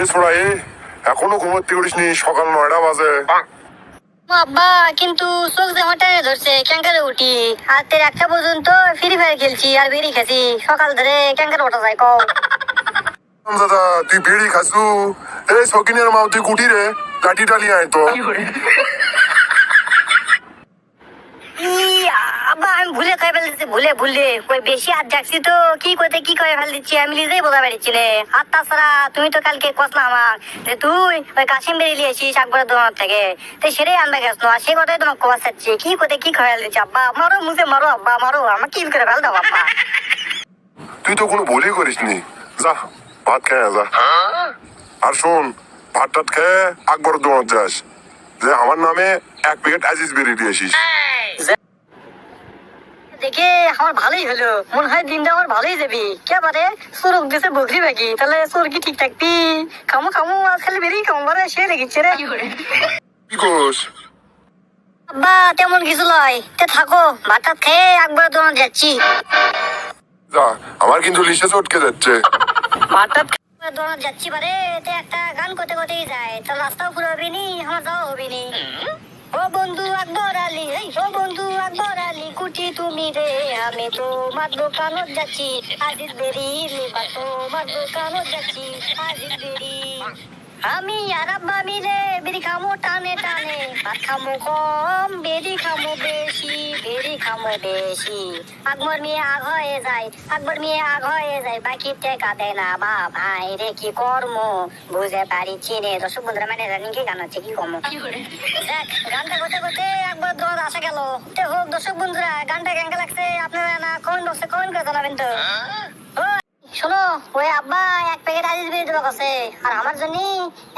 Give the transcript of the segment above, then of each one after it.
এ ছোড়া এখনো ঘুমোতে করিসনি, সকাল 9টা বাজে। আব্বা কিন্তু চোখ যে আমার টানে ধরছে, ক্যাঙ্কারে উঠি। আর তের একটা পর্যন্ত ফ্রি ফায়ার খেলছি আর বেরি খাচ্ছি, সকাল ধরে ক্যাঙ্কারে ওঠা যায় কও। দাদা তুই বেড়ি খাসু? এই সকিনের মাও তুই কুটি রে, লাঠি টালি আয় তো। আব্বা আমি ভুলে কয়ে ফেলতেছি, ভুলে কই বেশি হাত যাচ্ছি তো কি করতে কি করে ফেল দিচ্ছি আমি নিজেই বোঝা পারছি রে। আর তাছাড়া তুমি তো কালকে কসলা আমার যে তুই ওই কাশিম বেরিয়ে এসিস আকবরের দোকান থেকে, তো সেটাই আনবে গেছ আর সেই কথাই তোমাকে কবা চাচ্ছি। কি করতে কি করে ফেল দিচ্ছি আব্বা, মারো মুঝে মারো আব্বা মারো, আমার কি করে ফেল দাও আব্বা। তুই তো কোনো ভুলই করিসনি, যা ভাত খেয়ে যা। আর শোন, ভাত টাত খেয়ে আকবরের দোকান যাস, যে আমার নামে 1 প্যাকেট আজিজ বেরিয়ে দিয়ে আসিস। দেখে আমার ভালোই হলো, মনে হয় দিনটা আমার ভালোই যাবি। কে পারে সুরক দিছে বকরি বাকি, তাহলে সুর কি ঠিক থাকবি? খামো আজ খালি বেরিয়ে খামো বারে সে লেগেছে রে। কি কোস? আব্বা তেমন কিছু লয়, তে থাকো ভাত টাত খেয়ে একবার দোকান যাচ্ছি। যা, আমার কিন্তু লিসে চটকে যাচ্ছে। ভাত টাত খেয়ে দোকান যাচ্ছি বারে, তে একটা গান করতে করতেই যায়, তাহলে রাস্তাও পুরো হবে নি, আমার যাওয়া হবে নি। ও বন্ধু আকবর আলী, ও বন্ধু আকবর আলী, কুটি তুমি রে, আমি তোমার দোকানত যাচ্ছি আজিজ বেরি লিবা, তোমার দোকানত যাচ্ছি আজিজ বেরি। আমি আর আব্বা মিলে বেরি খামো টানে টানে, ভাত খামো কম বেরি খামো বেশি, বেরি খামো বেশি। আকবর মিয়া আগ হয়ে যায়, আকবর মিয়া আগ হয়ে যায়, বাকি টেকা দেয় না বা ভাই রে কি কর্ম বুঝে পারি চিনে। দর্শক বন্ধুরা মানে রানিং কি গান হচ্ছে কি কর্ম। দেখ গানটা করতে করতে একবার দোকান আসা গেল। তে হোক দর্শক বন্ধুরা, গানটা কেমন লাগছে আপনারা না কমেন্ট বক্সে কমেন্ট করে জানাবেন তো। শোনো, ওই আব্বা 1 প্যাকেট আজিজ বেরি দেওয়া আছে, আর আমার জন্য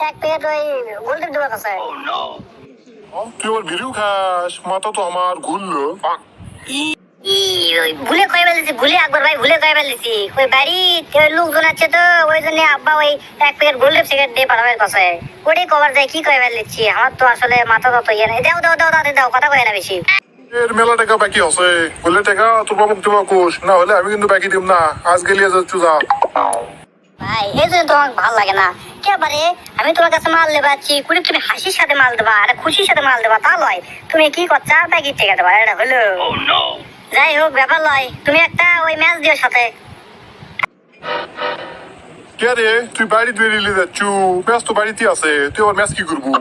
1 প্যাকেট ওই গোল্ডের দেওয়া আছে। তুই আমার বেরিও খাস, মাথা তো আমার ঘুরলো। ওই ভুলে কয়ে ফেলেছি, ভুলে আকবর ভাই ভুলে কয়ে ফেলেছি। ওই বাড়ি লোকজন আছে তো ওই জন্য আব্বা ওই 1 প্যাকেট গোল্ডের সিগারেট দিয়ে পাঠাবে কাছে, ওটাই কভার যায় কি কয়ে ফেলেছি। আমার তো আসলে মাথা তো ইয়ে নাই। দাও দাও দাও দাও দাও, কথা কয়ে না বেশি। এর মেলা টাকা বাকি আছে, বললে টাকা তোর বাবুক দিবা কোষ, না হলে আমি কিন্তু বাকি দিব না। আজ গেলিয়ে যাচ্ছ যা। ভাই এই জন্য তো আমাকে ভালো লাগে না। কে পারে আমি তোমার কাছে মাল দেবা আছি, কুড়ি তুমি হাসির সাথে মাল দেবা আর খুশির সাথে মাল দেবা, তা লয় তুমি কি করছা প্যাকেট টেকা দেবা, এটা হলো। যাই হোক ব্যাপার লয়, তুমি একটা ওই ম্যাচ দিও সাথে। কে রে তুই বাড়িতে বেরিয়ে যাচ্ছ? ম্যাচ তো বাড়িতে আছে, তুই আবার ম্যাচ কি করবো?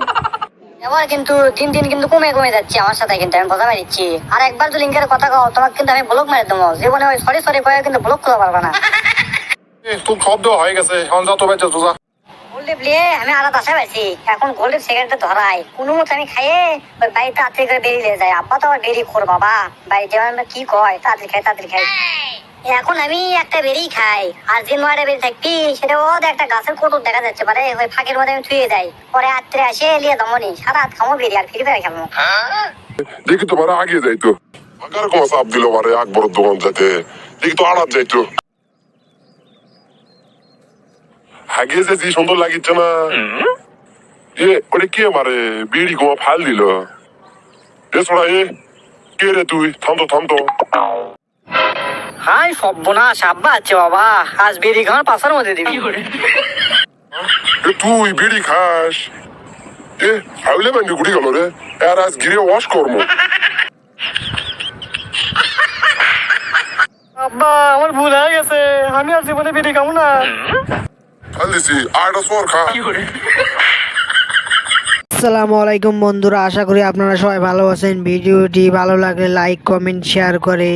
এবার কিন্তু দিন দিন কিন্তু কমে যাচ্ছে আমার সাথে, কিন্তু আমি কথা দিচ্ছি। আর একবার যদি লিঙ্কের কথা কও তোমাকে কিন্তু আমি ব্লক মেরে দেবো জীবনে, ওই সরি কয়ে কিন্তু ব্লক করতে পারবে না। তোর শব্দ হয়ে গেছে, এখন যা তো বেঁচে তো যা। গোল্ডেপ লিয়ে আমি আলাদা আশা পাইছি, এখন গোল্ডেপ সিগারেটটা ধরাই কোনো মতো আমি খাইয়ে ওই বাড়িতে তাড়াতাড়ি করে বেরিয়ে যায়। আব্বা তো আবার বেরিয়ে খোর বাবা, বাড়িতে কি কয় তাড়াতাড়ি খাই। এখন আমি একটা বেরিয়ে খাই, আর যে নয়টা বেরিয়ে থাকবি সেটা ওদের একটা গাছের কোটর দেখা যাচ্ছে পারে, ওই ফাঁকের মধ্যে আমি থুয়ে যাই, পরে রাত্রে আসে লিয়ে দমনি সারা রাত খামো বেরিয়ে আর ফ্রি ফায়ার খেলবো। দেখি তো বারে আগে যাইতো, আগার কোন চাপ দিল বারে আকবরের দোকান যেতে, দেখি তো আড়াত যাইতো। আগে যে কি সুন্দর লাগিচ্ছে না, ওটা কে মারে বিড়ি গোয়া ফাল দিল। এ ছোড়া কে রে তুই, থামতো। হাই সর্বনাশ, আব্বা আছে বাবা, আজ বেরি খাওয়ার পাশার মধ্যে দিবি। তুই বিড়ি খাস? হাইলে ব্যান্ডে ঘুরে গেল রে, আর আজ গিরে ওয়াশ করবো। আব্বা আমার ভুল হয়ে গেছে, আমি আর জীবনে বেরি খাবো না। ফাল দিছি আরেকটা সর খা। আসসালামু আলাইকুম বন্ধুরা, আশা করি আপনারা সবাই ভালো আছেন। ভিডিওটি ভালো লাগলে লাইক কমেন্ট শেয়ার করে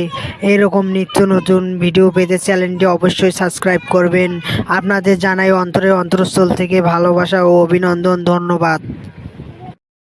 এরকম নিত্য নতুন ভিডিও পেতে চ্যানেলটি অবশ্যই সাবস্ক্রাইব করবেন। আপনাদের জানাই অন্তরের অন্তরস্থল থেকে ভালোবাসা ও অভিনন্দন, ধন্যবাদ।